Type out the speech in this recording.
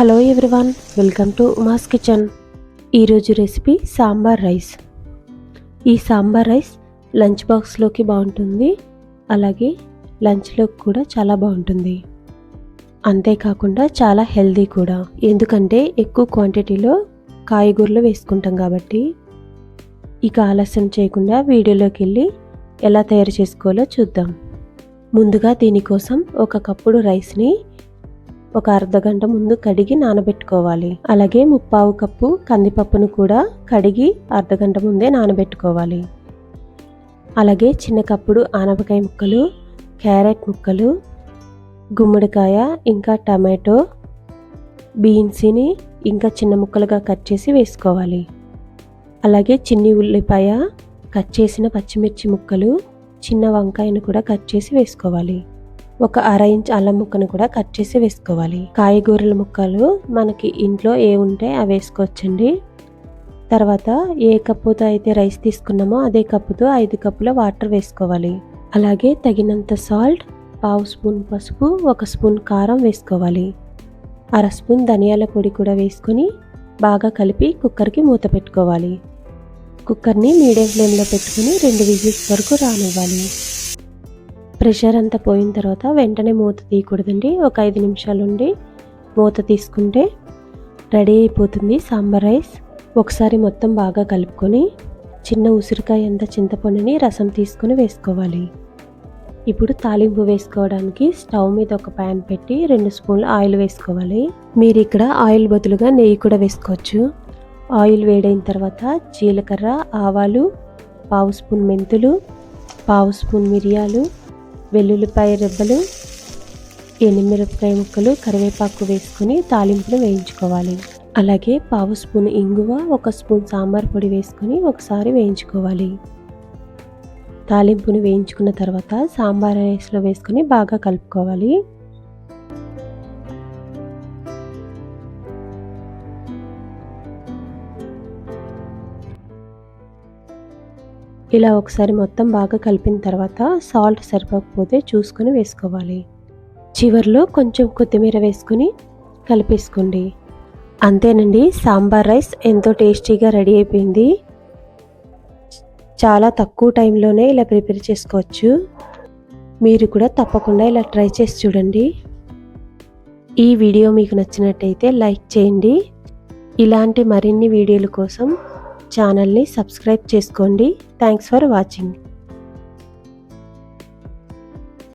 Hello everyone, welcome to Uma's kitchen. ఈరోజు recipe sambar rice. ఈ sambar rice lunch బాక్స్లోకి బాగుంటుంది, అలాగే లంచ్లోకి కూడా చాలా బాగుంటుంది. అంతేకాకుండా చాలా హెల్దీ కూడా, ఎందుకంటే ఎక్కువ క్వాంటిటీలో కాయగూరలు వేసుకుంటాం కాబట్టి. ఇక ఆలస్యం చేయకుండా వీడియోలోకి వెళ్ళి ఎలా తయారు చేసుకోవాలో చూద్దాం. ముందుగా దీనికోసం ఒక కప్పుడు రైస్ని ఒక అర్ధ గంట ముందు కడిగి నానబెట్టుకోవాలి. అలాగే 1/4 కప్పు కందిపప్పును కూడా కడిగి అర్ధ గంట ముందే నానబెట్టుకోవాలి. అలాగే చిన్న కప్పుడు ఆనపకాయ ముక్కలు, క్యారెట్ ముక్కలు, గుమ్మడికాయ, ఇంకా టమాటో, బీన్స్ని ఇంకా చిన్న ముక్కలుగా కట్ చేసి వేసుకోవాలి. అలాగే చిన్ని ఉల్లిపాయ, కట్ చేసిన పచ్చిమిర్చి ముక్కలు, చిన్న వంకాయను కూడా కట్ చేసి వేసుకోవాలి. ఒక 1/2 ఇంచ్ అల్లం ముక్కను కూడా కట్ చేసి వేసుకోవాలి. కాయగూరల ముక్కలు మనకి ఇంట్లో ఏ ఉంటే అవి వేసుకోవచ్చండి. తర్వాత ఏ కప్పుతో అయితే రైస్ తీసుకున్నామో అదే కప్పుతో 5 కప్పుల వాటర్ వేసుకోవాలి. అలాగే తగినంత సాల్ట్, 1/2 స్పూన్ పసుపు, 1 స్పూన్ కారం వేసుకోవాలి. 1/2 స్పూన్ ధనియాల పొడి కూడా వేసుకొని బాగా కలిపి కుక్కర్కి మూత పెట్టుకోవాలి. కుక్కర్ని మీడియం ఫ్లేమ్లో పెట్టుకుని 2 విజిల్స్ వరకు రానివ్వాలి. ప్రెషర్ అంతా పోయిన తర్వాత వెంటనే మూత తీయకూడదండి. ఒక 5 నిమిషాలు ఉండి మూత తీసుకుంటే రెడీ అయిపోతుంది సాంబార్ రైస్. ఒకసారి మొత్తం బాగా కలుపుకొని చిన్న ఉసిరికాయ అంత చింతపండుని రసం తీసుకొని వేసుకోవాలి. ఇప్పుడు తాలింపు వేసుకోవడానికి స్టవ్ మీద ఒక ప్యాన్ పెట్టి 2 స్పూన్ల ఆయిల్ వేసుకోవాలి. మీరు ఇక్కడ ఆయిల్ బదులుగా నెయ్యి కూడా వేసుకోవచ్చు. ఆయిల్ వేడైన తర్వాత జీలకర్ర, ఆవాలు, 1/2 స్పూన్ మెంతులు, 1/2 స్పూన్ మిరియాలు, వెల్లుల్లిపాయ రెబ్బలు, ఎండుమిరపకాయ ముక్కలు, కరివేపాకు వేసుకొని తాలింపును వేయించుకోవాలి. అలాగే 1/2 స్పూన్ ఇంగువ, 1 స్పూన్ సాంబార్ పొడి వేసుకొని ఒకసారి వేయించుకోవాలి. తాలింపును వేయించుకున్న తర్వాత సాంబార్ రైస్లో వేసుకొని బాగా కలుపుకోవాలి. ఇలా ఒకసారి మొత్తం బాగా కలిపిన తర్వాత సాల్ట్ సరిపోకపోతే చూసుకొని వేసుకోవాలి. చివర్లో కొంచెం కొత్తిమీర వేసుకొని కలిపేసుకోండి. అంతేనండి, సాంబార్ రైస్ ఎంతో టేస్టీగా రెడీ అయిపోయింది. చాలా తక్కువ టైంలోనే ఇలా ప్రిపేర్ చేసుకోవచ్చు. మీరు కూడా తప్పకుండా ఇలా ట్రై చేసి చూడండి. ఈ వీడియో మీకు నచ్చినట్టయితే లైక్ చేయండి. ఇలాంటి మరిన్ని వీడియోల కోసం ఛానల్ని సబ్స్క్రైబ్ చేసుకోండి. Thanks for watching.